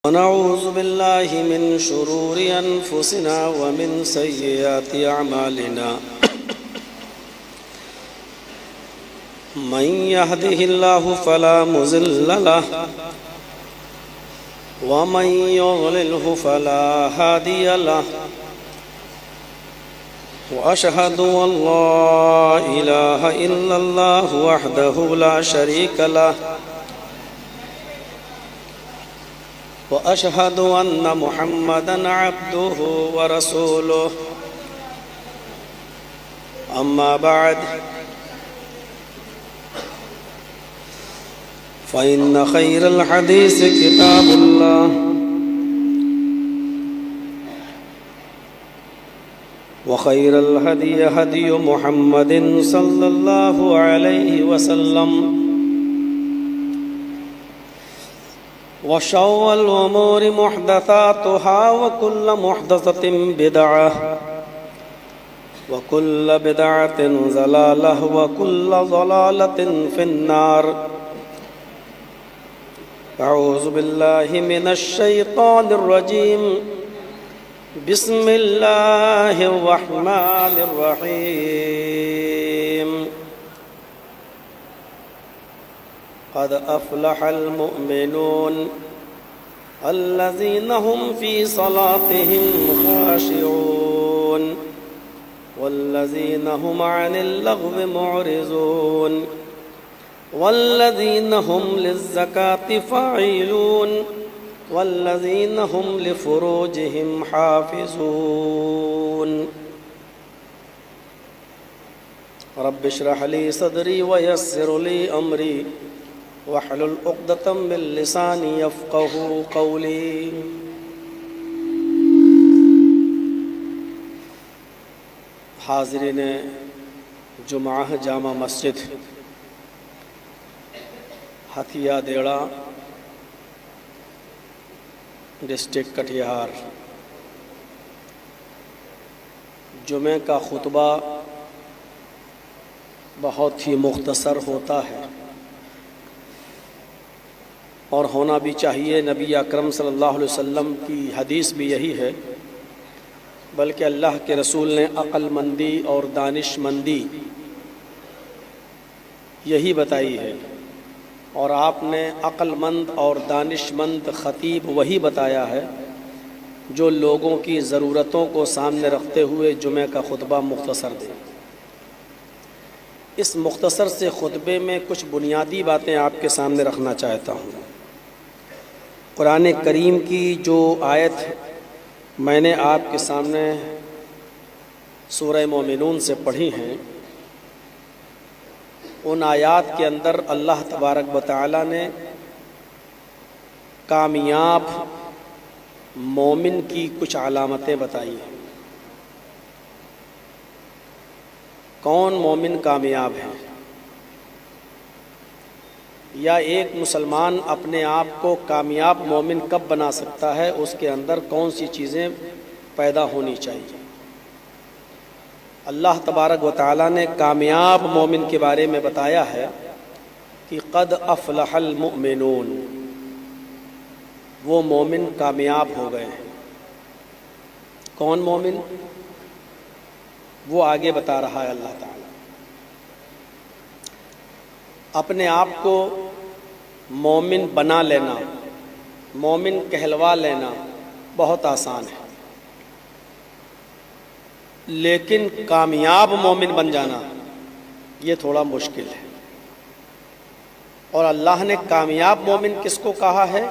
ونعوذ بالله من شرور أنفسنا ومن سيئات أعمالنا من يهده الله فلا مضل له ومن يضلله فلا هادي له وأشهد أن لا إله إلا الله وحده لا شريك له وأشهد أن محمدًا عبده ورسوله أما بعد فإن خير الحديث كتاب الله وخير الهدي هدي محمد صلى الله عليه وسلم وشر الأمور محدثاتها وكل محدثة بدعة وكل بدعة ضلالة وكل ضلالة في النار. أعوذ بالله من الشيطان الرجيم. بسم الله الرحمن الرحيم. قد أفلح المؤمنون الذين هم في صلاتهم خاشعون والذين هم عن اللغو معرضون والذين هم للزكاة فاعلون والذين هم لفروجهم حافظون. رب اشرح لي صدري ويسر لي أمري واحلل عقدة من لساني يفقهوا قولي. حاضرین جمعہ جامع مسجد ہتھیا دیڑا ڈسٹرکٹ کٹیہار، جمعہ کا خطبہ بہت ہی مختصر ہوتا ہے اور ہونا بھی چاہیے. نبی اکرم صلی اللہ علیہ وسلم کی حدیث بھی یہی ہے، بلکہ اللہ کے رسول نے عقل مندی اور دانش مندی یہی بتائی ہے، اور آپ نے عقل مند اور دانش مند خطیب وہی بتایا ہے جو لوگوں کی ضرورتوں کو سامنے رکھتے ہوئے جمعہ کا خطبہ مختصر دے. اس مختصر سے خطبے میں کچھ بنیادی باتیں آپ کے سامنے رکھنا چاہتا ہوں. قرآن کریم کی جو آیت میں نے آپ کے سامنے سورہ مومنون سے پڑھی ہیں، ان آیات کے اندر اللہ تبارک و تعالی نے کامیاب مومن کی کچھ علامتیں بتائی ہیں. کون مومن کامیاب ہے، یا ایک مسلمان اپنے آپ کو کامیاب مومن کب بنا سکتا ہے، اس کے اندر کون سی چیزیں پیدا ہونی چاہیے. اللہ تبارک و تعالی نے کامیاب مومن کے بارے میں بتایا ہے کہ قد افلح المؤمنون، وہ مومن کامیاب ہو گئے ہیں. کون مومن؟ وہ آگے بتا رہا ہے اللہ تعالی. اپنے آپ کو مومن بنا لینا، مومن کہلوا لینا بہت آسان ہے، لیکن کامیاب مومن بن جانا یہ تھوڑا مشکل ہے. اور اللہ نے کامیاب مومن کس کو کہا ہے،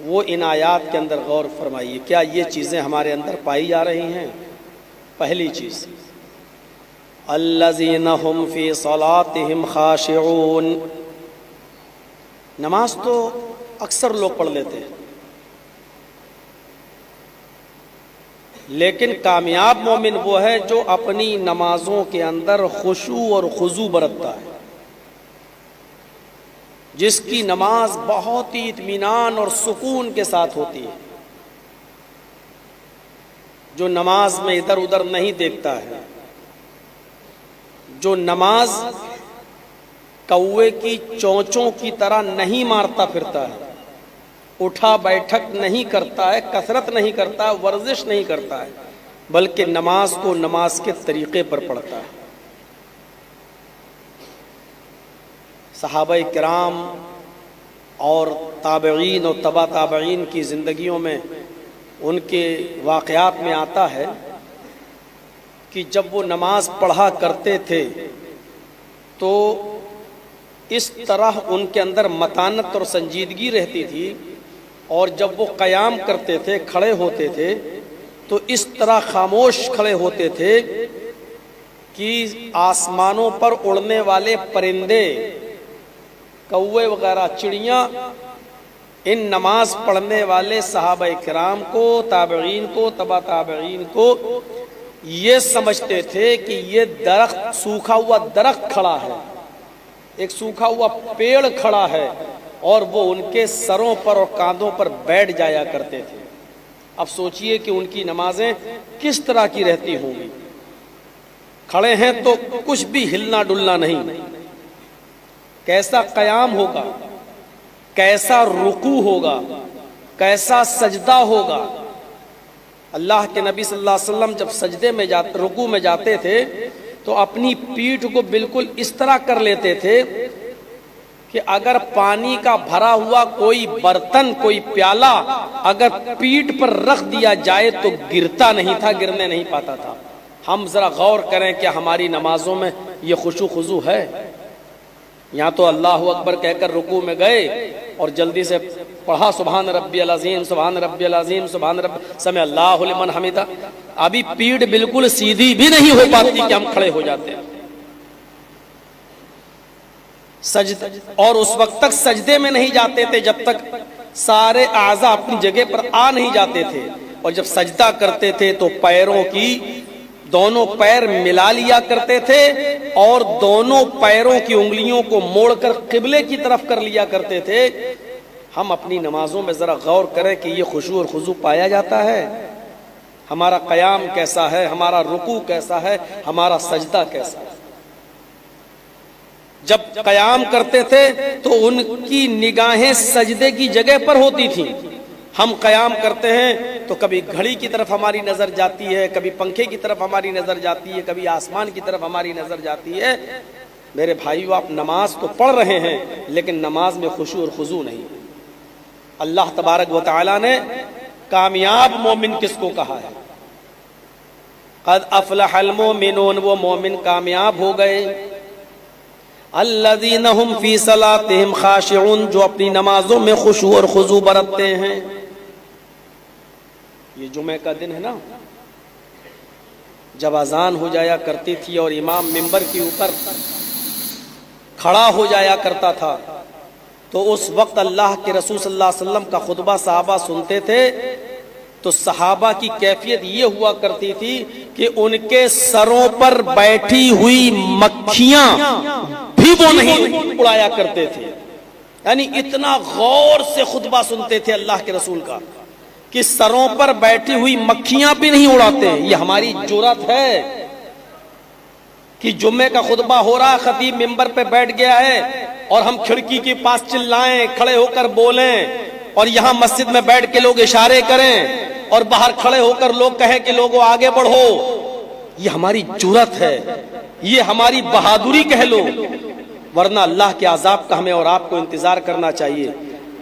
وہ ان آیات کے اندر غور فرمائیے. کیا یہ چیزیں ہمارے اندر پائی جا رہی ہیں؟ پہلی چیز، الذین هم فی صلاتهم خاشعون. نماز تو اکثر لوگ پڑھ لیتے ہیں، لیکن کامیاب مومن وہ ہے جو اپنی نمازوں کے اندر خشوع اور خضوع برتتا ہے، جس کی نماز بہت ہی اطمینان اور سکون کے ساتھ ہوتی ہے، جو نماز میں ادھر ادھر نہیں دیکھتا ہے، جو نماز کوے کی چونچوں کی طرح نہیں مارتا پھرتا ہے، اٹھا بیٹھک نہیں کرتا ہے، کثرت نہیں کرتا ہے، ورزش نہیں کرتا ہے، بلکہ نماز کو نماز کے طریقے پر پڑھتا ہے۔ صحابہ کرام اور تابعین اور تبع تابعین کی زندگیوں میں ان کے واقعات میں آتا ہے کہ جب وہ نماز پڑھا کرتے تھے تو اس طرح ان کے اندر متانت اور سنجیدگی رہتی تھی، اور جب وہ قیام کرتے تھے، کھڑے ہوتے تھے، تو اس طرح خاموش کھڑے ہوتے تھے کہ آسمانوں پر اڑنے والے پرندے، کوے وغیرہ، چڑیاں ان نماز پڑھنے والے صحابہ کرام کو، تابعین کو، تبع تابعین کو یہ سمجھتے تھے کہ یہ درخت، سوکھا ہوا درخت کھڑا ہے، ایک سوکھا ہوا پیڑ کھڑا ہے، اور وہ ان کے سروں پر اور کاندھوں پر بیٹھ جایا کرتے تھے۔ اب سوچئے کہ ان کی نمازیں کس طرح کی رہتی ہوں گی۔ کھڑے ہیں تو کچھ بھی ہلنا ڈلنا نہیں، کیسا قیام ہوگا، کیسا رکوع ہوگا، کیسا سجدہ ہوگا۔ اللہ کے نبی صلی اللہ علیہ وسلم جب سجدے میں جاتے، رکوع میں جاتے تھے تو اپنی پیٹھ کو بالکل اس طرح کر لیتے تھے کہ اگر پانی کا بھرا ہوا کوئی برتن، کوئی پیالہ اگر پیٹھ پر رکھ دیا جائے تو گرتا نہیں تھا، گرنے نہیں پاتا تھا۔ ہم ذرا غور کریں کہ ہماری نمازوں میں یہ خشوع خضوع ہے؟ یہاں تو اللہ اکبر کہہ کر رکوع میں گئے اور جلدی سے پڑھا سبحان ربی العظیم، سبحان ربی العظیم، سبحان رب، سمع اللہ لمن حمدہ۔ ابھی پیٹھ بالکل سیدھی بھی نہیں ہو پاتی کہ ہم کھڑے ہو جاتے ہیں سجدہ، اور اس وقت تک سجدے میں نہیں جاتے تھے جب تک سارے اعضاء اپنی جگہ پر آ نہیں جاتے تھے، اور جب سجدہ کرتے تھے تو پیروں کی، دونوں پیر ملا لیا کرتے تھے اور دونوں پیروں کی انگلیوں کو موڑ کر قبلے کی طرف کر لیا کرتے تھے۔ ہم اپنی نمازوں میں ذرا غور کریں کہ یہ خشوع اور خضوع پایا جاتا ہے؟ ہمارا قیام کیسا ہے، ہمارا رکوع کیسا ہے، ہمارا سجدہ کیسا ہے؟ جب قیام کرتے تھے تو ان کی نگاہیں سجدے کی جگہ پر ہوتی تھیں۔ ہم قیام کرتے ہیں تو کبھی گھڑی کی طرف ہماری نظر جاتی ہے، کبھی پنکھے کی طرف ہماری نظر جاتی ہے، کبھی آسمان کی طرف ہماری نظر جاتی ہے۔ میرے بھائیو، آپ نماز تو پڑھ رہے ہیں لیکن نماز میں خشوع اور خضوع نہیں۔ اللہ تبارک و تعالی نے کامیاب مومن کس کو کہا ہے؟ قد افلح المؤمنون، وہ مومن کامیاب ہو گئے۔ الذین هم فی صلاتهم خاشعون، جو اپنی نمازوں میں خشوع اور خضوع برتتے ہیں۔ یہ جمعہ کا دن ہے نا، جب اذان ہو جایا کرتی تھی اور امام منبر کے اوپر کھڑا ہو جایا کرتا تھا تو اس وقت اللہ کے رسول صلی اللہ علیہ وسلم کا خطبہ صحابہ سنتے تھے تو صحابہ کی کیفیت یہ ہوا کرتی تھی کہ ان کے سروں پر بیٹھی ہوئی مکھیاں بھی وہ نہیں اڑایا کرتے تھے۔ یعنی اتنا غور سے خطبہ سنتے تھے اللہ کے رسول کا کہ سروں پر بیٹھی ہوئی مکھیاں بھی نہیں اڑاتے۔ یہ ہماری جرأت ہے کہ جمعے کا خطبہ ہو رہا، خطیب منبر پہ بیٹھ گیا ہے اور ہم کھڑکی کے پاس چلائیں، کھڑے ہو کر بولیں، اور یہاں مسجد میں بیٹھ کے لوگ اشارے کریں اور باہر کھڑے ہو کر لوگ کہیں کہ لوگوں آگے بڑھو۔ یہ ہماری جرأت ہے، یہ ہماری بہادری کہہ لو، ورنہ اللہ کے عذاب کا ہمیں اور آپ کو انتظار کرنا چاہیے۔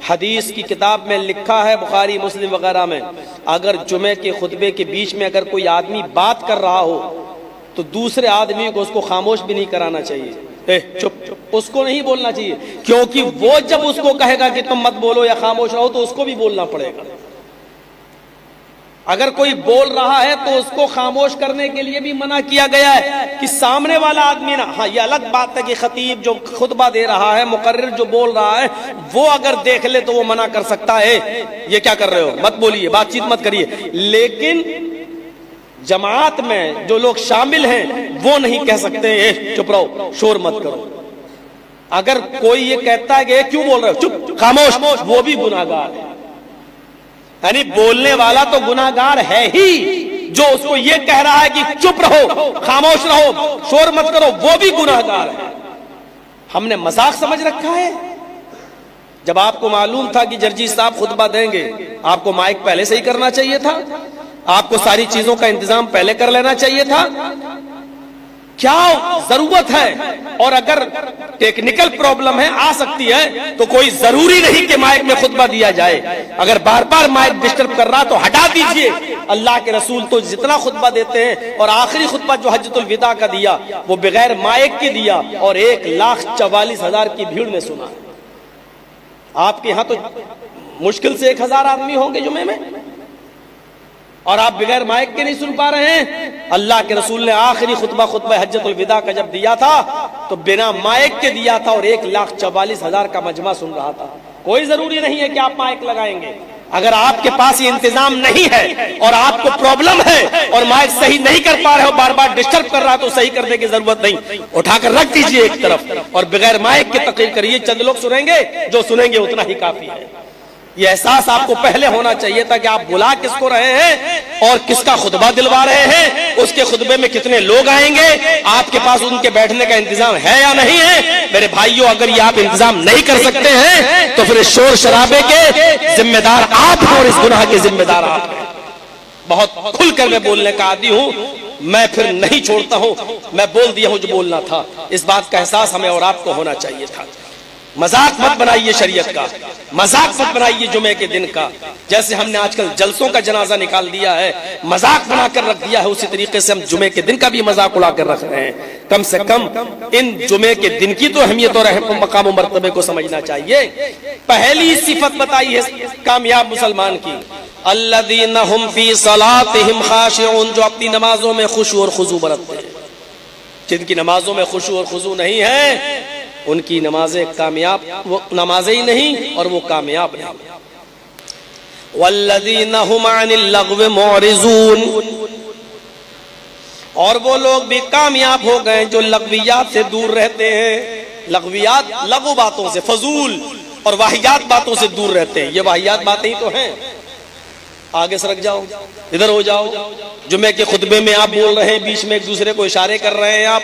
حدیث کی کتاب میں لکھا ہے، بخاری مسلم وغیرہ میں، اگر جمعے کے خطبے کے بیچ میں اگر کوئی آدمی بات کر رہا ہو تو دوسرے آدمی کو اس کو خاموش بھی نہیں کرانا چاہیے، چپ، اس کو نہیں بولنا چاہیے، کیونکہ وہ جب اس کو کہے گا کہ تم مت بولو یا خاموش رہو تو اس کو بھی بولنا پڑے گا۔ اگر کوئی بول رہا ہے تو اس کو خاموش کرنے کے لیے بھی منع کیا گیا ہے کہ سامنے والا آدمی نہ، ہاں یہ الگ بات ہے کہ خطیب جو خطبہ دے رہا ہے، مقرر جو بول رہا ہے، وہ اگر دیکھ لے تو وہ منع کر سکتا ہے، یہ کیا کر رہے ہو، مت بولیے، بات چیت مت کریے۔ لیکن جماعت میں جو لوگ شامل ہیں وہ نہیں کہہ سکتے چپ رہو، شور مت کرو۔ اگر کوئی یہ کہتا ہے کہ کیوں بول رہے ہو، چپ، خاموش، وہ بھی گناہگار ہے۔ یعنی بولنے والا تو گناہگار ہے ہی، جو اس کو یہ کہہ رہا ہے کہ چپ رہو، خاموش رہو، شور مت کرو، وہ بھی گناہگار ہے۔ ہم نے مذاق سمجھ رکھا ہے جب آپ کو معلوم تھا کہ جرجی صاحب خطبہ دیں گے، آپ کو مائک پہلے سے ہی کرنا چاہیے تھا، آپ کو ساری چیزوں کا انتظام پہلے کر لینا چاہیے تھا. کیا ضرورت ہے؟ اور اگر ٹیکنیکل پرابلم ہے آ سکتی ہے تو کوئی ضروری نہیں کہ مائک میں خطبہ دیا جائے. اگر بار بار مائک ڈسٹرب کر رہا تو ہٹا دیجئے. اللہ کے رسول تو جتنا خطبہ دیتے ہیں، اور آخری خطبہ جو حجۃ الوداع کا دیا وہ بغیر مائک کے دیا اور 1,44,000 کی بھیڑ نے سنا. آپ کے یہاں تو مشکل سے 1,000 آدمی ہوں گے جمعے میں، اور آپ بغیر مائک کے نہیں سن پا رہے ہیں. اللہ کے رسول نے آخری خطبہ حجۃ الوداع کا جب دیا تھا تو بنا مائک کے دیا تھا اور 1,44,000 کا مجمع سن رہا تھا. کوئی ضروری نہیں ہے کہ آپ مائک لگائیں گے. اگر آپ کے پاس یہ انتظام نہیں ہے اور آپ کو پرابلم ہے اور مائک صحیح نہیں کر پا رہے ہو، بار بار ڈسٹرب کر رہا تو صحیح کرنے کی ضرورت نہیں، اٹھا کر رکھ دیجئے ایک طرف اور بغیر مائک کے تقریر کریے. چند لوگ سنیں گے، جو سنیں گے اتنا ہی کافی ہے. یہ احساس آپ کو پہلے ہونا چاہیے تھا کہ آپ بلا کس کو رہے ہیں اور کس کا خطبہ دلوا رہے ہیں، اس کے خطبے میں کتنے لوگ آئیں گے، آپ کے پاس ان کے بیٹھنے کا انتظام ہے یا نہیں ہے. میرے بھائیوں، اگر یہ آپ انتظام نہیں کر سکتے ہیں تو پھر شور شرابے کے ذمہ دار آپ ہیں اور اس گناہ کے ذمہ دار آپ ہیں. بہت کھل کر میں بولنے کا عادی ہوں، میں پھر نہیں چھوڑتا ہوں. میں بول دیا ہوں جو بولنا تھا. اس بات کا احساس ہمیں اور آپ کو ہونا چاہیے تھا. مذاق مت بنائیے شریعت کا، مذاق مت بنائیے جمعے کے دن کا. جیسے ہم نے آج کل جلسوں کا جنازہ نکال دیا ہے، مذاق بنا کر رکھ دیا ہے، اسی طریقے سے ہم جمعے کے دن کا بھی مذاق اڑا کر رکھ رہے ہیں. کم سے کم ان جمعے کے دن کی تو اہمیت اور مقام و مرتبے کو سمجھنا چاہیے. پہلی صفت بتائی ہے کامیاب مسلمان کی، الذین ھم فی صلاتہم خاشعون، جو اپنی نمازوں میں خشوع اور خضوع برتتے ہیں. جن کی نمازوں میں خشوع اور خضوع نہیں ہے ان کی نمازیں کامیاب، وہ نمازیں ہی نہیں اور وہ کامیاب نہیں. والذین ھم عن اللغو معرضون، اور وہ لوگ بھی کامیاب ہو گئے جو لغویات سے دور رہتے ہیں. لغویات، لغو باتوں سے، فضول اور واہیات باتوں سے دور رہتے ہیں. یہ واہیات باتیں ہی تو ہیں. آگے سرک جاؤ، ادھر ہو جاؤ. جمعے کے خطبے میں آپ بول رہے ہیں، بیچ میں ایک دوسرے کو اشارے کر رہے ہیں آپ.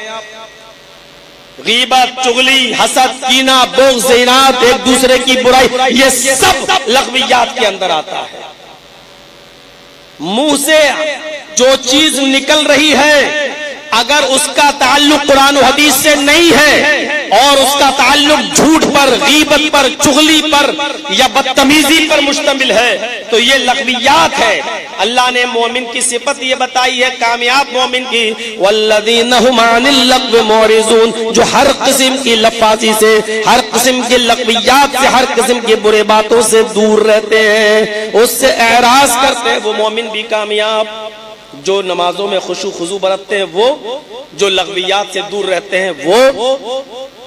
غیبت، چغلی، حسد، کینہ، بغض، اناد، ایک دوسرے کی برائی، یہ سب لغویات کے اندر آتا ہے. منہ سے جو چیز نکل رہی ہے اگر اس کا تعلق قرآن و حدیث سے نہیں ہے اور اس کا تعلق جھوٹ پر، غیبت پر، چغلی پر یا بدتمیزی پر مشتمل ہے تو یہ لغویات ہے. اللہ نے مومن کی صفت یہ بتائی ہے، کامیاب مومن کی، والذین ھم عن اللغو معرضون، جو ہر قسم کی لفاظی سے، ہر قسم کی لغویات سے، ہر قسم کی برے باتوں سے دور رہتے ہیں، اس سے اعراض کرتے ہیں. وہ مومن بھی کامیاب. جو نمازوں میں خشوع خضوع برتتے ہیں وہ، جو لغویات سے دور رہتے ہیں وہ.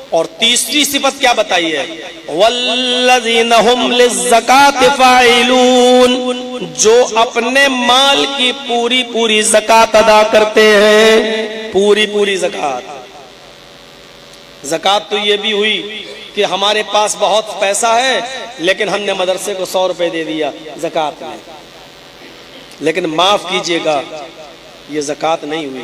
اور تیسری صفت کیا بتائی ہے؟ والذین ھم للزکاۃ فاعلون، جو اپنے مال کی پوری پوری زکات ادا کرتے ہیں. پوری پوری زکات. زکات تو یہ بھی ہوئی کہ ہمارے پاس بہت پیسہ ہے لیکن ہم نے مدرسے کو 100 روپے دے دیا زکات میں. لیکن معاف کیجئے گا، یہ زکات نہیں ہوئی.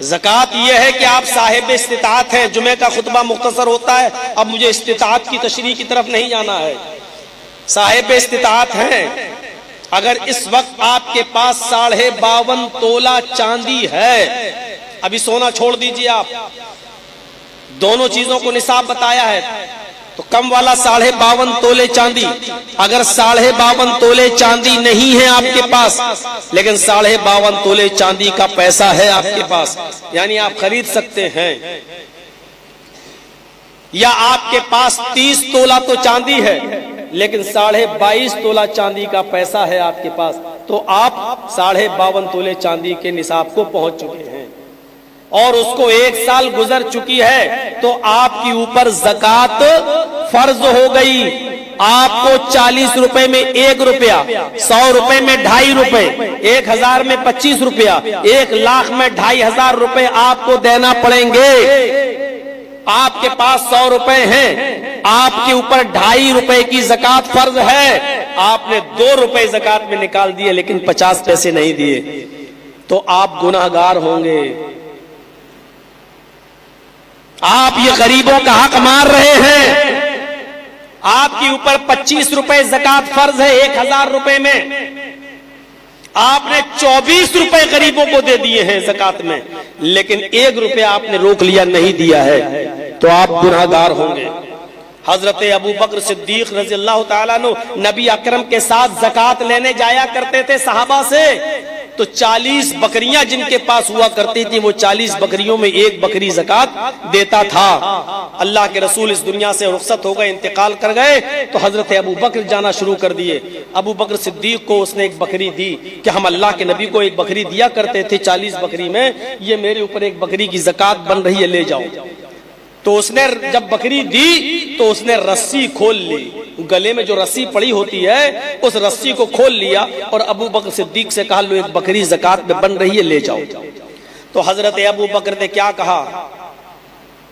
زکات یہ ہے کہ آپ صاحب استطاعت ہیں. جمعہ کا خطبہ مختصر ہوتا ہے، اب مجھے استطاعت کی تشریح کی طرف نہیں جانا ہے. صاحب استطاعت ہیں. اگر اس وقت آپ کے پاس 52.5 تولہ چاندی ہے، ابھی سونا چھوڑ دیجئے، آپ دونوں چیزوں کو نصاب بتایا ہے تو کم والا 52.5 تولے چاندی. اگر 52.5 تولے چاندی نہیں ہے آپ کے پاس لیکن 52.5 تولے چاندی کا پیسہ ہے آپ کے پاس، یعنی آپ خرید سکتے ہیں. یا آپ کے پاس 30 تولہ تو چاندی ہے لیکن 22.5 تولہ چاندی کا پیسہ ہے آپ کے پاس، تو آپ 52.5 تولے چاندی کے نصاب کو پہنچ چکے ہیں اور اس کو 1 سال گزر چکی ہے تو آپ کی اوپر زکات فرض ہو گئی. آپ کو 40 روپے میں 1 روپیہ، 100 روپے میں 2.5 روپے، 1000 میں 25 روپیہ، 1 لاکھ میں 2,500 روپے آپ کو دینا پڑیں گے. آپ کے پاس 100 روپے ہیں، آپ کے اوپر 2.5 روپے کی زکات فرض ہے. آپ نے 2 روپے زکات میں نکال دیے لیکن 50 پیسے نہیں دیے تو آپ گناہگار ہوں گے. آپ یہ غریبوں کا حق مار رہے ہیں. آپ کے اوپر 25 روپے زکات فرض ہے 1000 روپے میں، آپ نے 24 روپے غریبوں کو دے دیے ہیں زکات میں، لیکن 1 روپے آپ نے روک لیا، نہیں دیا ہے، تو آپ گناہگار ہوں گے۔ حضرت ابو بکر صدیق رضی اللہ تعالیٰ عنہ نبی اکرم کے ساتھ زکات لینے جایا کرتے تھے صحابہ سے، تو 40 بکریاں جن کے پاس ہوا کرتی تھی، وہ 40 بکریوں میں 1 بکری زکات دیتا تھا۔ اللہ کے رسول اس دنیا سے رخصت ہو گئے، انتقال کر گئے، تو حضرت ابو بکر جانا شروع کر دیے۔ ابو بکر صدیق کو اس نے 1 بکری دی کہ ہم اللہ کے نبی کو 1 بکری دیا کرتے تھے 40 بکری میں، یہ میرے اوپر 1 بکری کی زکات بن رہی ہے، لے جاؤ۔ تو اس نے جب بکری دی تو اس نے رسی کھول لی، گلے میں جو رسی پڑی ہوتی ہے اس رسی کو کھول لیا، اور ابو بکر صدیق سے کہا لو 1 بکری زکات میں بن رہی ہے، لے جاؤ۔ تو حضرت ابو بکر نے کیا کہا،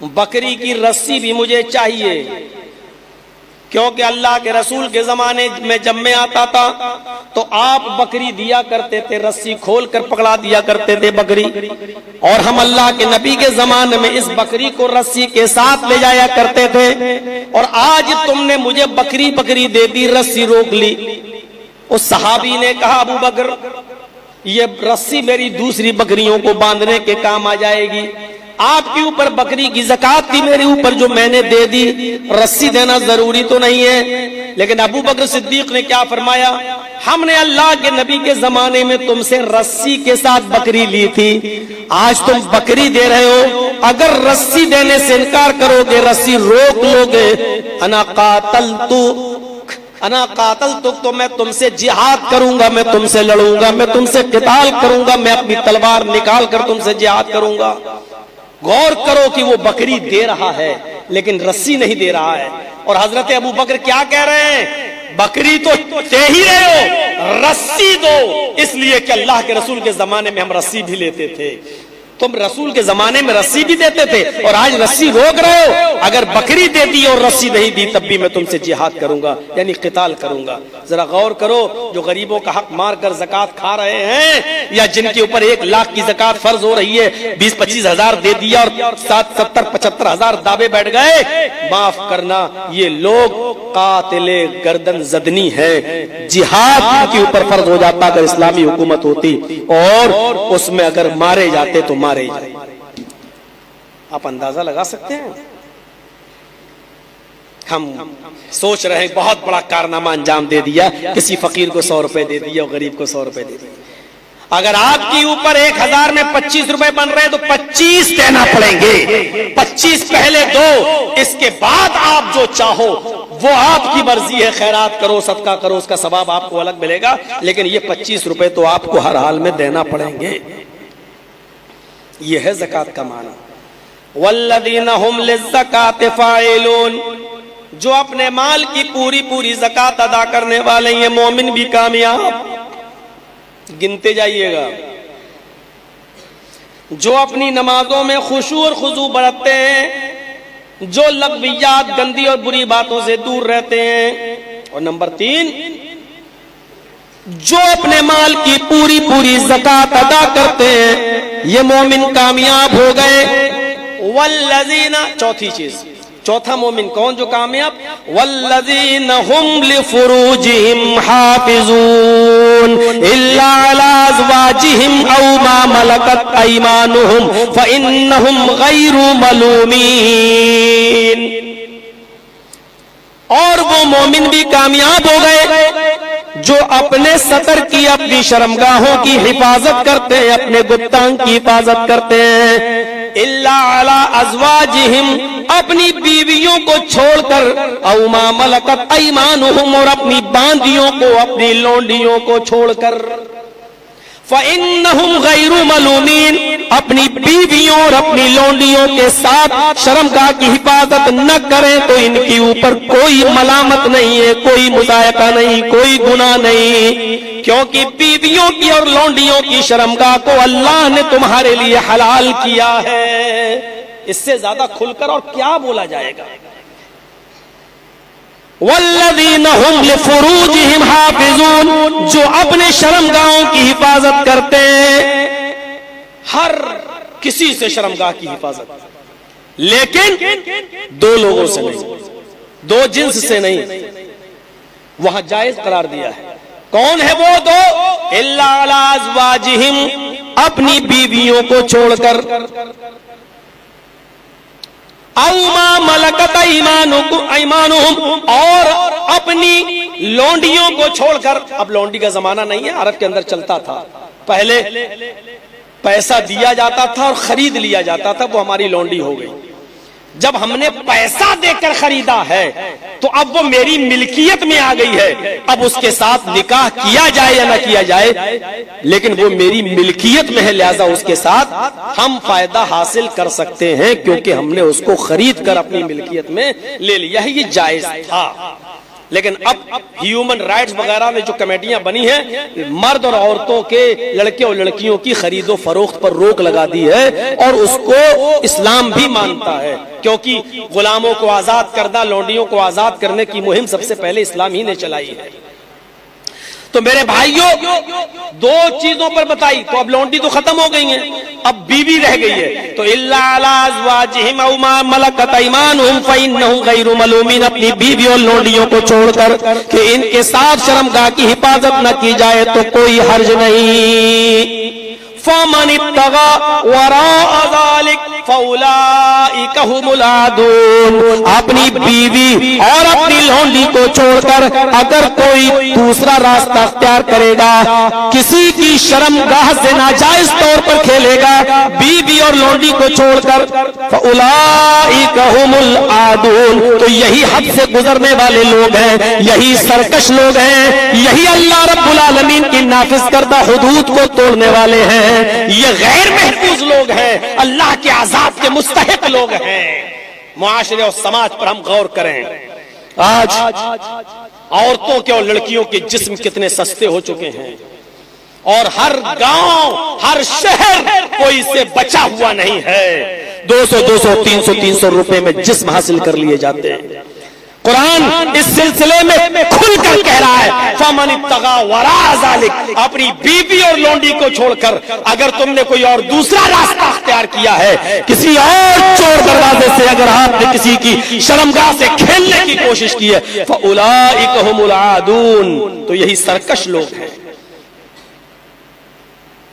بکری کی رسی بھی مجھے چاہیے، کیونکہ اللہ کے رسول کے زمانے میں جب میں آتا تھا تو آپ بکری دیا کرتے تھے، رسی کھول کر پکڑا دیا کرتے تھے بکری، اور ہم اللہ کے نبی کے زمانے میں اس بکری کو رسی کے ساتھ لے جایا کرتے تھے، اور آج تم نے مجھے بکری دے دی، رسی روک لی۔ اس صحابی نے کہا ابو بکر یہ رسی میری دوسری بکریوں کو باندھنے کے کام آ جائے گی، آپ کے اوپر بکری کی زکات تھی میرے اوپر جو میں نے دے دی، رسی دینا ضروری تو نہیں ہے۔ لیکن ابو بکر صدیق نے کیا فرمایا، ہم نے اللہ کے نبی کے زمانے میں تم سے رسی کے ساتھ بکری لی تھی، آج تم بکری دے رہے ہو، اگر رسی دینے سے انکار کرو گے، رسی روک لو گے، انا قاتلتک تو میں تم سے جہاد کروں گا، میں تم سے لڑوں گا، میں تم سے قتال کروں گا، میں اپنی تلوار نکال کر تم سے جہاد کروں گا۔ غور کرو کہ وہ بکری دے رہا ہے لیکن رسی نہیں دے رہا ہے، اور حضرت ابو بکر کیا کہہ رہے ہیں، بکری تو دے ہی رہے ہو، رسی دو، اس لیے کہ اللہ کے رسول کے زمانے میں ہم رسی بھی لیتے تھے، تم رسول کے زمانے میں رسی بھی دیتے تھے اور آج رسی روک رہے ہو، اگر بکری دے دی اور رسی نہیں دی تب بھی میں تم سے جہاد کروں گا، یعنی قتال کروں گا۔ ذرا غور کرو، جو غریبوں کا حق مار کر زکات کھا رہے ہیں، یا جن کے اوپر 1 لاکھ کی زکات فرض ہو رہی ہے، 20-25 ہزار دے دیا اور 70-75 ہزار دعوے بیٹھ گئے، معاف کرنا، یہ لوگ قاتل گردن زدنی ہے۔ جہاد ان کے اوپر فرض ہو جاتا اگر اسلامی حکومت ہوتی، اور اس میں اگر مارے جاتے تو مارے جائے۔ آپ اندازہ لگا سکتے ہیں، ہم سوچ رہے ہیں بہت بڑا کارنامہ انجام دے دیا، کسی فقیر کو 100 روپے دے دیا اور غریب کو 100 روپے دے دیا۔ اگر آپ کے اوپر 1000 میں 25 روپے بن رہے تو 25 دینا پڑیں گے، 25 پہلے دو، اس کے بعد آپ جو چاہو وہ آپ کی مرضی ہے، خیرات کرو، صدقہ کرو، اس کا ثواب آپ کو الگ ملے گا، لیکن یہ 25 روپے تو آپ کو ہر حال میں دینا پڑیں گے۔ یہ ہے زکات کا معنی۔ والذین هم للزکات فاعلون، جو اپنے مال کی پوری زکات ادا کرنے والے ہیں، مومن بھی کامیاب۔ گنتے جائیے گا، جو اپنی نمازوں میں خشوع اور خضوع برتتے ہیں، جو لغویات گندی اور بری باتوں سے دور رہتے ہیں، اور نمبر 3 جو اپنے مال کی پوری زکات ادا کرتے ہیں، یہ مومن کامیاب ہو گئے۔ والذین، چوتھی چیز، چوتھا مومن کون جو کامیاب، والذین هم لفروجهم حافظون الا علی ازواجهم او ما ملکت ایمانهم فانهم غیر ملومین۔ اور وہ مومن بھی کامیاب ہو گئے جو اپنے سطر کی، اپنی شرمگاہوں کی حفاظت کرتے ہیں، اپنے گپتان کی حفاظت کرتے ہیں۔ الا علی ازواجہم، اپنی بیویوں کو چھوڑ کر، او ما ملکت ایمانہم، اور اپنی باندیوں کو، اپنی لونڈیوں کو چھوڑ کر۔ فَإِنَّهُمْ غَيْرُ مَلُومِينَ، اپنی بیویوں اور اپنی لونڈیوں کے ساتھ شرمگاہ کی حفاظت نہ کریں تو ان کے اوپر کوئی ملامت نہیں ہے، کوئی مضائقہ نہیں، کوئی گناہ نہیں، کیونکہ بیویوں کی اور لونڈیوں کی شرمگاہ کو اللہ نے تمہارے لیے حلال کیا ہے۔ اس سے زیادہ کھل کر اور کیا بولا جائے گا؟ والذین هم لفروجہم حافظون، جو اپنے شرمگاہوں کی حفاظت کرتے ہیں، ہر کسی سے شرمگاہ کی حفاظت، لیکن 2 لوگوں سے نہیں، دو جنس سے نہیں، وہاں جائز قرار دیا ہے۔ کون ہے وہ دو؟ الا علی ازواجہم، اپنی بیویوں کو چھوڑ کر، او ما ملکت ایمانہم، اور اپنی لونڈیوں کو چھوڑ کر۔ اب لونڈی کا زمانہ نہیں ہے، عرب کے اندر چلتا تھا، پہلے پیسہ دیا جاتا تھا اور خرید لیا جاتا تھا، وہ ہماری لونڈی ہو گئی۔ جب ہم نے پیسہ دے کر خریدا ہے تو اب وہ میری ملکیت میں آ گئی ہے، اب اس کے ساتھ نکاح کیا جائے یا نہ کیا جائے، لیکن وہ میری ملکیت میں ہے، لہذا اس کے ساتھ ہم فائدہ حاصل کر سکتے ہیں، کیونکہ ہم نے اس کو خرید کر اپنی ملکیت میں لے لیا ہے، یہ جائز تھا۔ لیکن اب ہیومن رائٹس وغیرہ میں جو کمیٹیاں بنی ہیں، مرد اور عورتوں کے، لڑکے اور لڑکیوں کی خرید و فروخت پر روک لگا دی ہے، اور اس کو اسلام بھی مانتا ہے، کیونکہ غلاموں کو آزاد کرنا، لونڈیوں کو آزاد کرنے کی مہم سب سے پہلے اسلام ہی نے چلائی ہے۔ تو میرے بھائیوں، دو چیزوں پر بتائی، تو اب لونڈی تو ختم ہو گئی ہیں، اب بیوی رہ گئی ہے، تو الا علی ازواجہم او ما ملکت ایمانہم فانہم غیر ملومین، اپنی بیوی اور لونڈیوں کو چھوڑ کر کہ ان کے ساتھ شرمگاہ کی حفاظت نہ کی جائے تو کوئی حرج نہیں۔ فمن ابتغى وراء ذلك فاولئک هم العادون، اپنی بیوی اور اپنی لونڈی کو چھوڑ کر اگر کوئی دوسرا راستہ اختیار کرے گا، کسی کی شرمگاہ سے ناجائز طور پر کھیلے گا، بیوی اور لونڈی کو چھوڑ کر، فاولئک هم العادون، تو یہی حد سے گزرنے والے لوگ ہیں، یہی سرکش لوگ ہیں، یہی اللہ رب العالمین کی نافذ کردہ حدود کو توڑنے والے ہیں، یہ غیر محفوظ لوگ ہیں، اللہ کے عذاب کے مستحق لوگ ہیں۔ معاشرے اور سماج پر ہم غور کریں، آج عورتوں کے اور لڑکیوں کے جسم کتنے سستے ہو چکے ہیں، اور ہر گاؤں، ہر شہر کوئی سے بچا ہوا نہیں ہے، 200 300 روپے میں جسم حاصل کر لیے جاتے ہیں۔ قرآن اس سلسلے میں کھل کر کہہ رہا ہے فمن ابتغى وراء ذلك، اپنی بیوی اور لونڈی کو چھوڑ کر اگر تم نے کوئی اور دوسرا راستہ اختیار کیا ہے، کسی اور چور دروازے سے اگر آپ نے کسی کی شرمگاہ سے کھیلنے کی کوشش کی ہے، فاولئک هم العادون، تو یہی سرکش لوگ ہیں،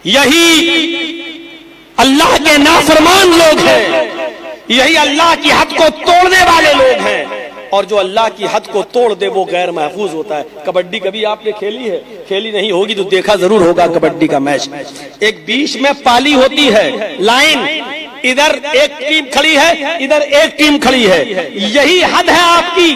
یہی اللہ کے نافرمان لوگ ہیں، یہی اللہ کی حد کو توڑنے والے لوگ ہیں، اور جو اللہ کی حد کو توڑ دے وہ غیر محفوظ ہوتا ہے۔ کبڈی کبھی آپ نے کھیلی ہے؟ کھیلی نہیں ہوگی تو دیکھا ضرور ہوگا کبڈی کا میچ، ایک بیچ میں پالی ہوتی ہے، لائن، ادھر ایک ٹیم کھڑی ہے، ادھر ایک ٹیم کھڑی ہے، یہی حد ہے آپ کی،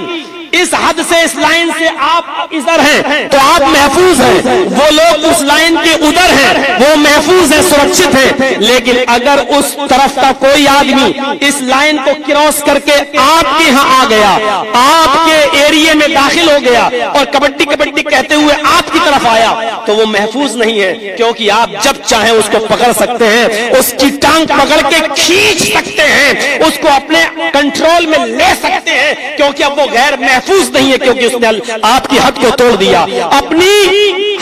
اس حد سے، اس لائن سے آپ ادھر ہیں تو آپ محفوظ ہیں، وہ لوگ اس لائن کے ادھر ہیں وہ محفوظ ہیں، سرکشت ہیں، لیکن اگر اس طرف کا کوئی آدمی اس لائن کو کراس کر کے آپ کے ہاں آ گیا، آپ کے ایریے میں داخل ہو گیا اور کبڈی کبڈی کہتے ہوئے آپ کی طرف آیا، تو وہ محفوظ نہیں ہے، کیونکہ آپ جب چاہیں اس کو پکڑ سکتے ہیں، اس کی ٹانگ پکڑ کے کھینچ سکتے ہیں، اس کو اپنے کنٹرول میں لے سکتے ہیں، کیونکہ اب وہ غیر محفوظ نہیں ہے، کیونکہ اس نے آپ کی حد کو توڑ دیا، اپنی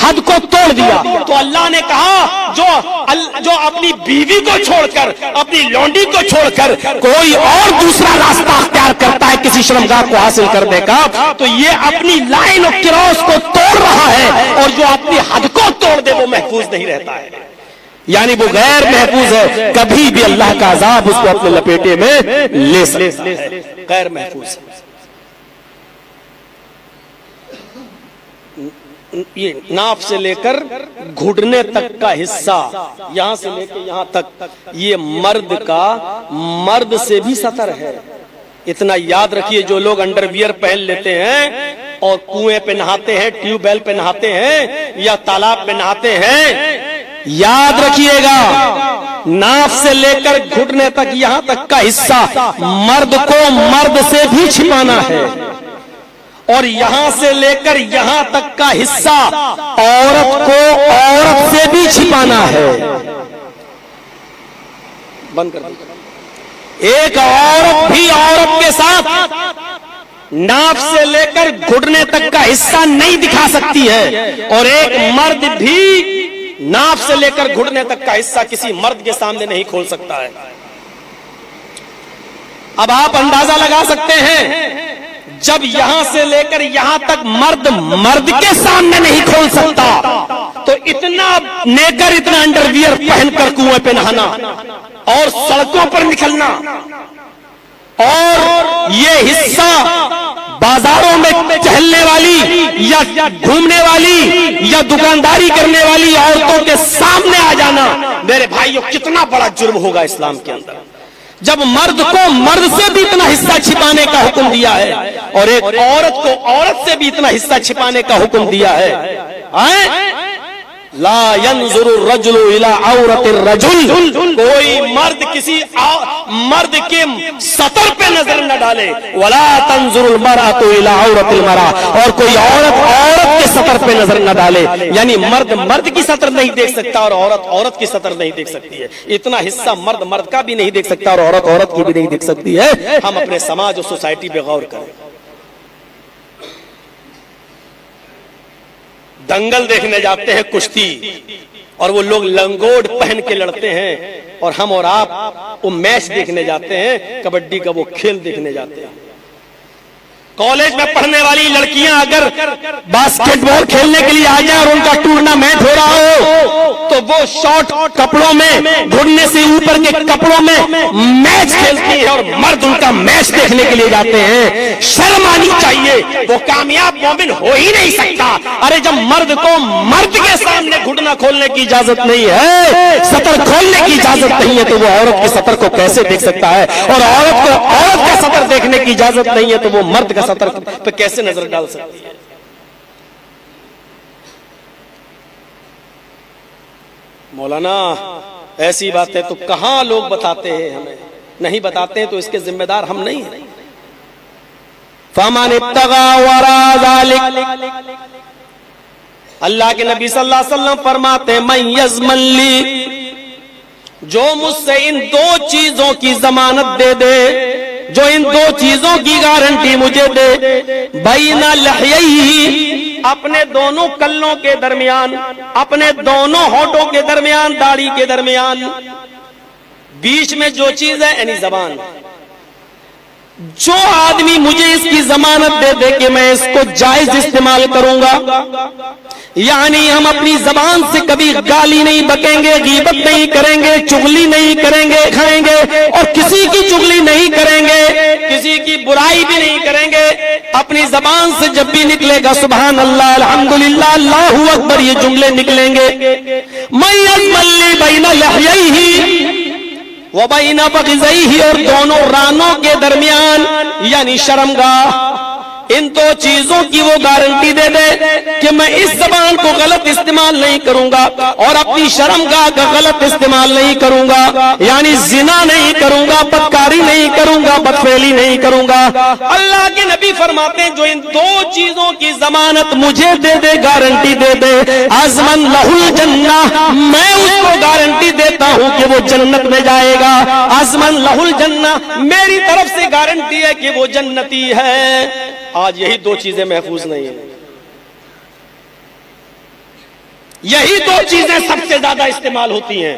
حد کو توڑ دیا۔ تو اللہ نے کہا جو اپنی بیوی کو چھوڑ کر، اپنی لونڈی کو چھوڑ کر کوئی اور دوسرا راستہ اختیار کرتا ہے کسی شرمگاہ کو حاصل کرنے کا، تو یہ اپنی لائن اور کراس کو توڑ رہا ہے، اور جو اپنی حد کو توڑ دے وہ محفوظ نہیں رہتا ہے، یعنی وہ غیر محفوظ ہے، کبھی بھی اللہ کا عذاب اس کو اپنے لپیٹے میں لے سکتا ہے، غیر محفوظ ہے۔ یہ ناف سے لے کر گھٹنے تک کا حصہ، یہاں سے لے کے یہاں تک، یہ مرد کا، مرد سے بھی ستر ہے۔ اتنا یاد رکھیے، جو لوگ انڈر ویئر پہن لیتے ہیں اور کنویں پہ نہاتے ہیں، ٹیوب ویل پہ نہاتے ہیں یا تالاب پہ نہاتے ہیں، یاد رکھیے گا ناف سے لے کر گھٹنے تک یہاں تک کا حصہ مرد کو مرد سے بھی چھپانا ہے، اور یہاں سے لے کر یہاں تک کا حصہ عورت کو عورت سے بھی چھپانا ہے۔ بند کر دیں، ایک عورت بھی عورت کے ساتھ ناف سے لے کر گھٹنے تک کا حصہ نہیں دکھا سکتی ہے، اور ایک مرد بھی ناف سے لے کر گھٹنے تک کا حصہ کسی مرد کے سامنے نہیں کھول سکتا ہے۔ اب آپ اندازہ لگا سکتے ہیں جب یہاں سے لے کر یہاں تک مرد کے سامنے نہیں کھول سکتا تو اتنا نیکر اتنا انڈرویئر پہن کر کنویں پہ نہانا اور سڑکوں پر نکلنا اور یہ حصہ بازاروں میں ٹہلنے والی یا گھومنے والی یا دکانداری کرنے والی عورتوں کے سامنے آ جانا، میرے بھائیوں کتنا بڑا جرم ہوگا اسلام کے اندر، جب مرد کو مرد سے بھی اتنا حصہ چھپانے کا حکم دیا ہے اور ایک عورت کو عورت سے بھی اتنا حصہ چھپانے کا حکم دیا ہے۔ لا ينظر الرجل الى عورت الرجل، کوئی مرد کسی مرد کے سطر پہ نظر نہ ڈالے، ولا تنظر المرأة الى عورت المرأة، اور کوئی عورت کے سطر پہ نظر نہ ڈالے، یعنی مرد کی سطر نہیں دیکھ سکتا اور عورت کی سطر نہیں دیکھ سکتی ہے، اتنا حصہ مرد کا بھی نہیں دیکھ سکتا اور عورت کی بھی نہیں دیکھ سکتی ہے۔ ہم اپنے سماج اور سوسائٹی پہ غور کریں۔ دنگل دیکھنے جاتے ہیں کشتی، اور وہ لوگ لنگوٹ پہن کے لڑتے ہیں، اور ہم اور آپ وہ میچ دیکھنے جاتے ہیں، کبڈی کا وہ کھیل دیکھنے جاتے ہیں۔ کالج میں پڑھنے والی لڑکیاں اگر باسکٹ بال کھیلنے کے لیے آ جائیں اور ان کا ٹورنامنٹ ہو رہا ہو تو وہ شارٹ کپڑوں میں گھٹنے سے اوپر کے کپڑوں میں میچ کھیلتی ہیں، اور مرد ان کا میچ دیکھنے کے لیے جاتے ہیں۔ شرم آنی چاہیے، وہ کامیاب مومن ہو ہی نہیں سکتا۔ ارے جب مرد کو مرد کے سامنے گھٹنا کھولنے کی اجازت نہیں ہے، سطر کھولنے کی اجازت نہیں ہے، تو وہ عورت کے سطر کو کیسے دیکھ سکتا ہے؟ اور عورت کو عورت کا سطر دیکھنے کی اجازت نہیں ہے تو وہ مرد کا سطر پہ کیسے نظر ڈال سکتی ہے؟ مولانا ایسی باتیں تو کہاں لوگ بتاتے ہیں، ہمیں نہیں بتاتے ہیں تو اس کے ذمہ دار ہم نہیں ہیں۔ فَمَنِ ابْتَغَىٰ وَرَاءَ ذَلِكَ، اللہ کے نبی صلی اللہ علیہ وسلم فرماتے ہیں مَن يَضْمَن لِّي، جو مجھ سے ان دو چیزوں کی ضمانت دے دے، جو ان دو چیزوں کی گارنٹی مجھے دے، بین لحییہ، اپنے دونوں کلوں کے درمیان، اپنے دونوں ہونٹوں کے درمیان، داڑھی کے درمیان، بیچ میں جو چیز ہے یعنی زبان، جو آدمی مجھے اس کی ضمانت دے دے کہ میں اس کو جائز استعمال کروں گا، یعنی ہم اپنی زبان سے کبھی گالی نہیں بکیں گے، غیبت نہیں کریں گے، چغلی نہیں کریں گے، کھائیں گے، اور کسی کی چغلی نہیں کریں گے، کسی کی برائی بھی نہیں کریں گے، اپنی زبان سے جب بھی نکلے گا سبحان اللہ، الحمدللہ، اللہ اکبر، یہ جملے نکلیں گے، مَن يَضْمَن لِّي بَيْنَ لَحْيَيْهِ وَبَيْنَ فَخِذَيْهِ، اور دونوں رانوں کے درمیان یعنی شرمگاہ، ان دو چیزوں کی وہ گارنٹی دے دے کہ میں اس زبان کو غلط استعمال نہیں کروں گا اور اپنی شرمگاہ کا غلط استعمال نہیں کروں گا، یعنی زنا نہیں کروں گا، بدکاری نہیں کروں گا، بدفعلی نہیں کروں گا۔ اللہ کے نبی فرماتے ہیں جو ان دو چیزوں کی ضمانت مجھے دے دے، گارنٹی دے دے، اضمن لہ الجنہ، میں اس کو گارنٹی دیتا ہوں کہ وہ جنت میں جائے گا، اضمن لہ الجنہ، میری طرف سے گارنٹی ہے کہ وہ جنتی ہے۔ آج یہی دو چیزیں محفوظ نہیں ہیں، یہی دو چیزیں سب سے زیادہ استعمال ہوتی ہیں۔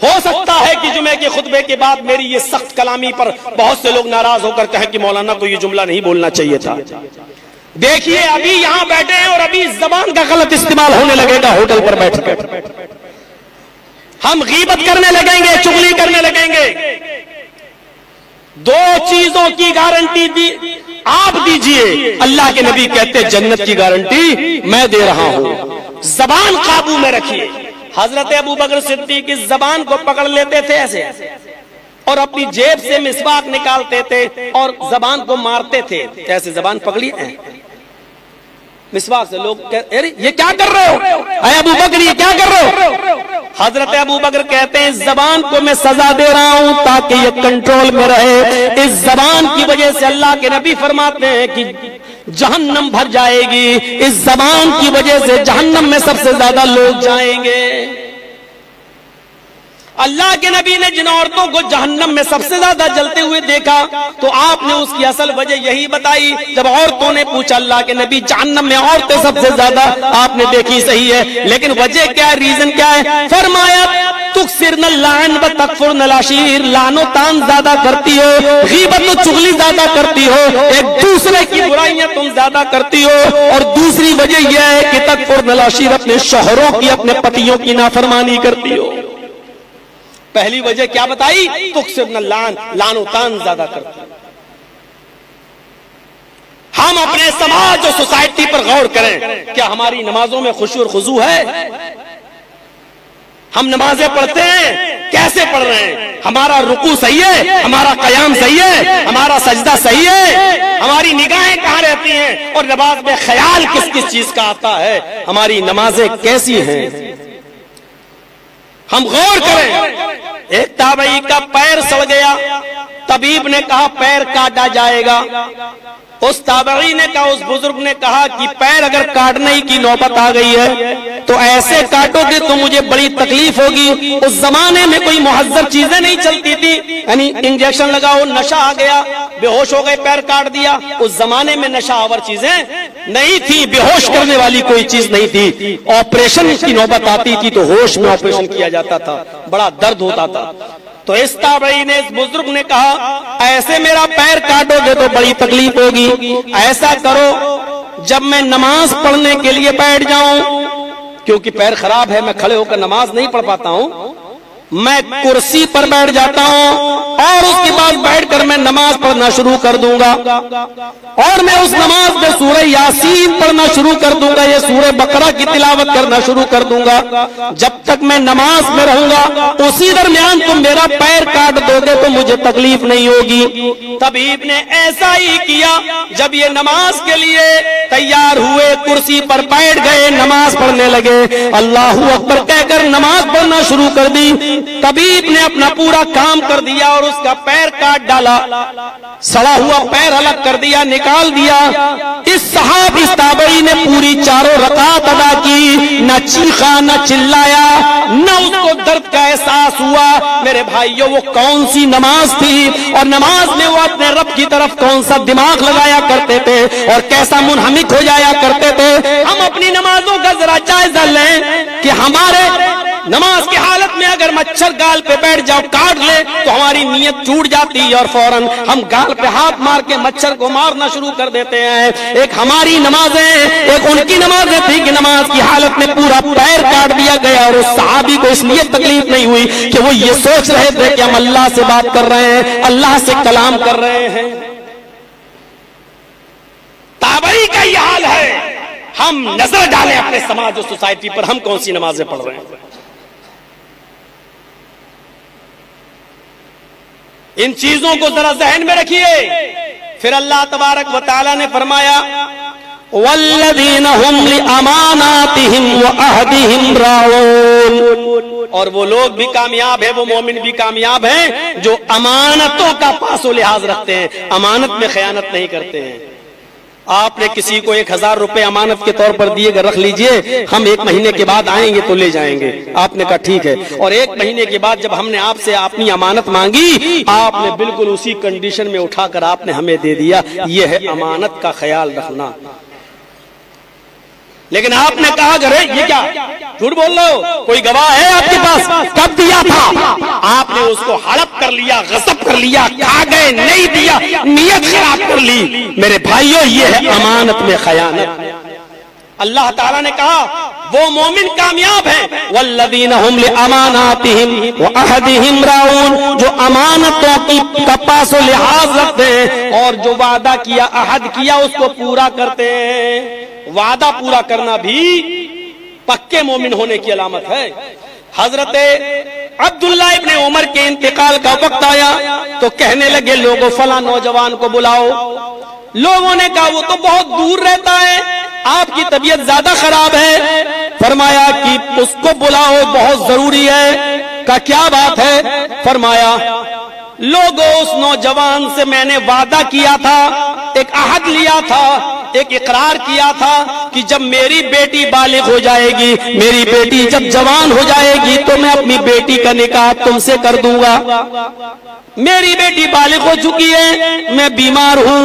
ہو سکتا ہے کہ جمعے کے خطبے کے بعد میری یہ سخت کلامی پر بہت سے لوگ ناراض ہو کر کہیں کہ مولانا کو یہ جملہ نہیں بولنا چاہیے تھا۔ دیکھیے ابھی یہاں بیٹھے ہیں اور ابھی زبان کا غلط استعمال ہونے لگے گا، ہوٹل پر بیٹھ کر ہم غیبت کرنے لگیں گے، چغلی کرنے لگیں گے۔ دو چیزوں کی گارنٹی دی آپ دیجئے، اللہ کے نبی کہتے جنت کی گارنٹی میں دے رہا ہوں۔ زبان قابو میں رکھیے۔ حضرت ابو بکر صدیق اس زبان کو پکڑ لیتے تھے ایسے اور اپنی جیب سے مسواک نکالتے تھے اور زبان کو مارتے تھے، ایسے زبان پکڑی ہے مسواک سے۔ لوگ یہ کیا کر رہے ہو اے ابو بکر، یہ کیا کر رہے ہو؟ حضرت ابو بکر کہتے ہیں زبان کو میں سزا دے رہا ہوں تاکہ یہ کنٹرول میں رہے، اس زبان کی وجہ سے اللہ کے نبی فرماتے ہیں کہ جہنم بھر جائے گی، اس زبان کی وجہ سے جہنم میں سب سے زیادہ لوگ جائیں گے۔ اللہ کے نبی نے جن عورتوں کو جہنم میں سب سے زیادہ جلتے ہوئے دیکھا تو آپ نے اس کی اصل وجہ یہی بتائی۔ جب عورتوں نے پوچھا اللہ کے نبی جہنم میں عورتیں سب سے زیادہ آپ نے دیکھی، صحیح ہے، لیکن وجہ کیا ہے، ریزن کیا ہے؟ فرمایا تکثرن اللعن و تکفرن العشیر، لعن و تان زیادہ کرتی ہو، غیبت و چغلی زیادہ کرتی ہو، ایک دوسرے کی برائیاں تم زیادہ کرتی ہو، اور دوسری وجہ یہ ہے کہ تکفرن العشیر، اپنے شوہروں کی، اپنے پتیوں کی نافرمانی کرتی ہو۔ پہلی وجہ کیا بتائی؟ تکثرن اللعن، لعن و تان زیادہ کرتی ہو۔ ہم اپنے سماج اور سوسائٹی پر غور کریں، کیا ہماری نمازوں میں خشوع اور خضوع ہے؟ ہم نمازیں پڑھتے ہیں، کیسے پڑھ رہے ہیں؟ ہمارا رکوع صحیح ہے؟ ہمارا قیام صحیح ہے؟ ہمارا سجدہ صحیح ہے؟ ہماری نگاہیں کہاں رہتی ہیں؟ اور نماز میں خیال کس کس چیز کا آتا ہے؟ ہماری نمازیں کیسی ہیں؟ ہم غور کریں۔ ایک تابعی کا پیر سڑ گیا، طبیب نے کہا پیر کاٹا جائے گا۔ اس تابعی نے کہا، اس بزرگ نے کہا کہ پیر اگر کاٹنے کی نوبت آ گئی ہے تو ایسے کاٹو گے تو مجھے بڑی تکلیف ہوگی۔ اس زمانے میں کوئی محذر چیزیں نہیں چلتی تھی، یعنی انجیکشن لگاؤ، نشہ آ گیا، بے ہوش ہو گئے، پیر کاٹ دیا۔ اس زمانے میں نشہ آور چیزیں نہیں تھی، بے ہوش کرنے والی کوئی چیز نہیں تھی۔ آپریشن کی نوبت آتی تھی تو ہوش میں آپریشن کیا جاتا تھا، بڑا درد ہوتا تھا۔ تو اس تابعی نے، اس بزرگ نے کہا ایسے میرا پیر کاٹو گے تو بڑی تکلیف ہوگی، ایسا کرو جب میں نماز پڑھنے کے لیے بیٹھ جاؤں، کیونکہ پیر خراب ہے، میں کھڑے ہو کر نماز نہیں پڑھ پاتا ہوں، میں کرسی پر بیٹھ جاتا ہوں اور اس کے بعد بیٹھ کر میں نماز پڑھنا شروع کر دوں گا، اور میں اس نماز میں سورہ یاسین پڑھنا شروع کر دوں گا، یہ سورہ بقرہ کی تلاوت کرنا شروع کر دوں گا۔ جب تک میں نماز میں رہوں گا اسی درمیان تم میرا پیر کاٹ دو گے تو مجھے تکلیف نہیں ہوگی۔ طبیب نے ایسا ہی کیا، جب یہ نماز کے لیے تیار ہوئے، کرسی پر بیٹھ گئے، نماز پڑھنے لگے، اللہ اکبر کہہ کر نماز پڑھنا شروع کر دی۔ طبیب نے اپنا پورا کام کر دیا اور اس کا پیر کاٹ ڈالا، سڑا ہوا پیر الگ کر دیا، نکال دیا۔ اس تابعی نے پوری چاروں رکعت ادا کی، نہ چیخا نہ چلایا، نہ اس کو درد کا احساس ہوا۔ میرے بھائیوں، وہ کون سی نماز تھی، اور نماز میں وہ اپنے رب کی طرف کون سا دماغ لگایا کرتے تھے اور کیسا منہمک ہو جایا کرتے تھے۔ ہم اپنی نمازوں کا ذرا جائزہ لیں کہ ہمارے نماز کی حالت میں اگر مچھر گال پہ بیٹھ جاؤ، کاٹ لے تو ہماری نیت ٹوٹ جاتی ہے اور فوراً ہم گال پہ ہاتھ مار کے مچھر کو مارنا شروع کر دیتے ہیں۔ ایک ہماری نمازیں، ایک ان کی نمازیں تھی کہ نماز کی حالت میں پورا پیر کاٹ دیا گیا، اور اس صحابی کو اس لیے تکلیف نہیں ہوئی کہ وہ یہ سوچ رہے تھے کہ ہم اللہ سے بات کر رہے ہیں، اللہ سے کلام کر رہے ہیں۔ تابعی کا یہ حال ہے۔ ہم نظر ڈالیں اپنے سماج اور سوسائٹی پر، ہم کون سی نمازیں پڑھ رہے ہیں۔ ان چیزوں کو ذرا ذہن میں رکھیے۔ پھر اللہ تبارک و تعالی نے فرمایا والذین هم لاماناتهم وعہدهم راعون، اور وہ لوگ بھی کامیاب ہیں، وہ مومن بھی کامیاب ہیں جو امانتوں کا پاس و لحاظ رکھتے ہیں، امانت میں خیانت نہیں کرتے ہیں۔ آپ نے کسی کو 1000 روپے امانت کے طور پر دیے، رکھ لیجئے، ہم 1 مہینے کے بعد آئیں گے تو لے جائیں گے۔ آپ نے کہا ٹھیک ہے، اور 1 مہینے کے بعد جب ہم نے آپ سے اپنی امانت مانگی، آپ نے بالکل اسی کنڈیشن میں اٹھا کر آپ نے ہمیں دے دیا۔ یہ ہے امانت کا خیال رکھنا۔ لیکن آپ نے کہا کہ یہ کیا جھوٹ بول رہے ہو، کوئی گواہ ہے آپ کے پاس، کب دیا تھا؟ آپ نے اس کو ہڑپ کر لیا، غصب کر لیا، کھا گئے، نہیں دیا، نیت خراب کر لی۔ میرے بھائیوں، یہ ہے امانت میں خیانت۔ اللہ تعالیٰ نے کہا وہ مومن کامیاب ہیں، والذین هم لاماناتهم وعہدهم راعون، جو امانتوں کی پاس و لحاظ رکھتے ہیں اور جو وعدہ کیا، عہد کیا، اس کو پورا کرتے ہیں۔ وعدہ پورا کرنا بھی پکے مومن ہونے کی علامت ہے۔ حضرت عبداللہ ابن عمر کے انتقال کا وقت آیا تو کہنے لگے لوگوں فلاں نوجوان کو بلاؤ۔ لوگوں نے کہا وہ تو بہت دور رہتا ہے، آپ کی طبیعت زیادہ خراب ہے۔ فرمایا کہ اس کو بلاؤ، بہت ضروری ہے۔ کہا کیا بات ہے؟ فرمایا لوگوں اس نوجوان سے میں نے وعدہ کیا تھا، ایک عہد لیا تھا، ایک اقرار کیا تھا کہ جب میری بیٹی بالغ ہو جائے گی، میری بیٹی جب جوان ہو جائے گی تو میں اپنی بیٹی کا نکاح تم سے کر دوں گا۔ میری بیٹی بالغ ہو چکی ہے، میں بیمار ہوں،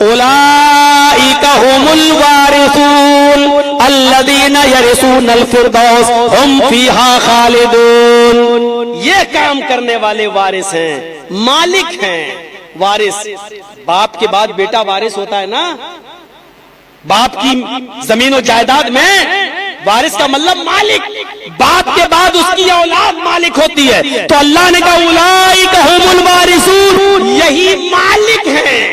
اولئک هم الوارثون الذین یرثون الفردوس هم فیہا خالدون. یہ کام کرنے والے وارث ہیں، مالک ہیں. وارث باپ کے بعد بیٹا وارث ہوتا ہے نا. باپ کی زمین و جائیداد میں وارث کا مطلب مالک، باپ کے بعد اس کی اولاد مالک ہوتی ہے. تو اللہ نے کہا اولئک هم الوارثون، یہی مالک ہیں.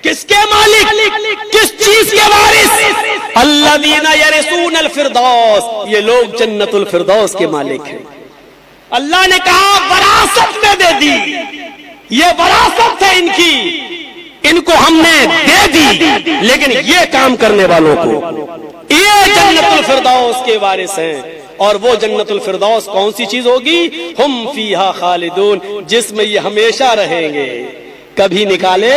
کس کے مالک؟ کس چیز کے وارث؟ الذین یرثون الفردوس، یہ لوگ جنت الفردوس کے مالک ہیں. اللہ نے کہا وراثت میں دے دی، یہ وراثت ہے ان کی، ان کو ہم نے دے دی. لیکن یہ کام کرنے والوں کو یہ جنت الفردوس کے وارث ہیں. اور وہ جنت الفردوس کون سی چیز ہوگی؟ ہم فیہا خالدون، جس میں یہ ہمیشہ رہیں گے، کبھی نکالے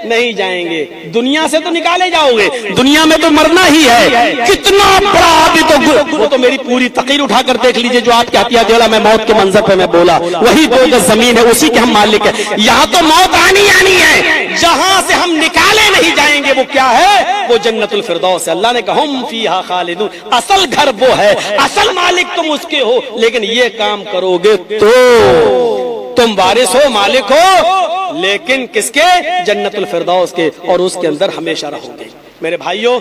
نہیں جائیں گے. دنیا سے تو نکالے جاؤ گے، دنیا میں تو مرنا ہی ہے. کتنا بڑا آدمی تو وہ تو میری پوری تقریر اٹھا کر دیکھ لیجئے جو آپ کے ہتھیا جولا میں موت کے منظر پہ میں بولا، وہی 2 گز زمین ہے، اسی کے ہم مالک ہیں. یہاں تو موت آنی ہے، جہاں سے ہم نکالے نہیں جائیں گے وہ کیا ہے؟ وہ جنت الفردوس ہے. اللہ نے کہا ہم فیہا خالدون، اصل گھر وہ ہے، اصل مالک تم اس کے ہو. لیکن یہ کام کرو گے تو تم وارث ہو، مالک ہو، لیکن کس کے؟ جنت الفردوس کے، اور اس کے اندر ہمیشہ رہو گے. میرے بھائیوں،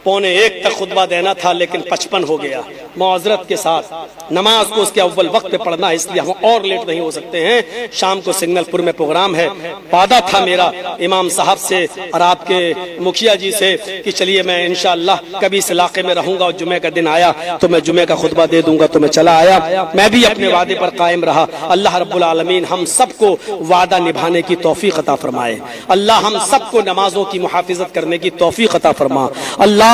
12:45 تک خطبہ دینا تھا لیکن 55 ہو گیا. معذرت کے ساتھ نماز کو اس کے اول وقت پہ پڑھنا ہے، اس لیے ہم اور لیٹ نہیں ہو سکتے ہیں. شام کو سگنل پور میں پروگرام ہے. وعدہ تھا میرا امام صاحب سے اور آپ کے مکھیا جی سے کہ چلیے میں انشاءاللہ کبھی اس علاقے میں رہوں گا، اور جمعہ کا دن آیا تو میں جمعہ کا خطبہ دے دوں گا. تو میں چلا آیا، میں بھی اپنے وعدے پر قائم رہا. اللہ رب العالمین ہم سب کو وعدہ نبھانے کی توفیق عطا فرمائے. اللہ ہم سب کو نمازوں کی محافظت کرنے کی توفیق عطا فرما. اللہ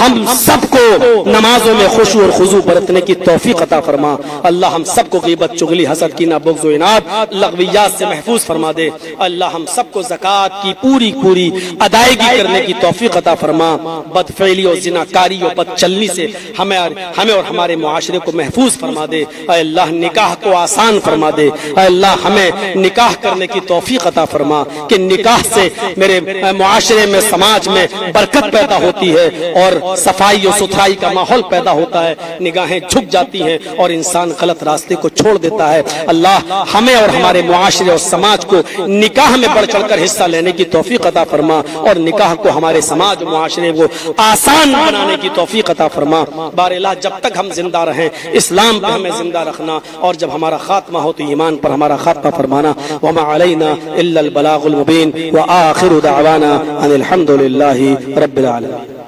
ہم سب کو نمازوں میں خشوع اور خضوع برتنے کی توفیق عطا فرما. اللہ ہم سب کو غیبت، چغلی، حسد، کینہ، بغض و عناد، لغویات سے محفوظ فرما دے. اللہ ہم سب کو زکوٰۃ کی پوری ادائیگی کرنے کی توفیق عطا فرما. بدفعلی اور زناکاری اور بد چلنی سے ہمیں اور ہمارے معاشرے کو محفوظ فرما دے. اے اللہ نکاح کو آسان فرما دے. اے اللہ ہمیں نکاح کرنے کی توفیق عطا فرما کہ نکاح سے میرے معاشرے میں، سماج میں برکت پیدا ہوتی ہے اور صفائی اور ستھرائی کا ماحول پیدا ہوتا ہے. نگاہیں جھک جاتی ہیں اور انسان غلط راستے کو چھوڑ دیتا ہے. اللہ ہمیں اور ہمارے معاشرے اور سماج کو نکاح میں بڑھ چڑھ کر حصہ لینے کی توفیق عطا فرما، اور نکاح کو ہمارے سماج اور معاشرے کو آسان بنانے کی توفیق عطا فرما. باراللہ جب تک ہم زندہ رہیں اسلام پہ ہمیں زندہ رکھنا، اور جب ہمارا خاتمہ ہو تو ایمان پر ہمارا خاتمہ فرمانا. وما علینا الا البلاغ المبین وآخر دعوانا ان الحمد للہ رب العالمین.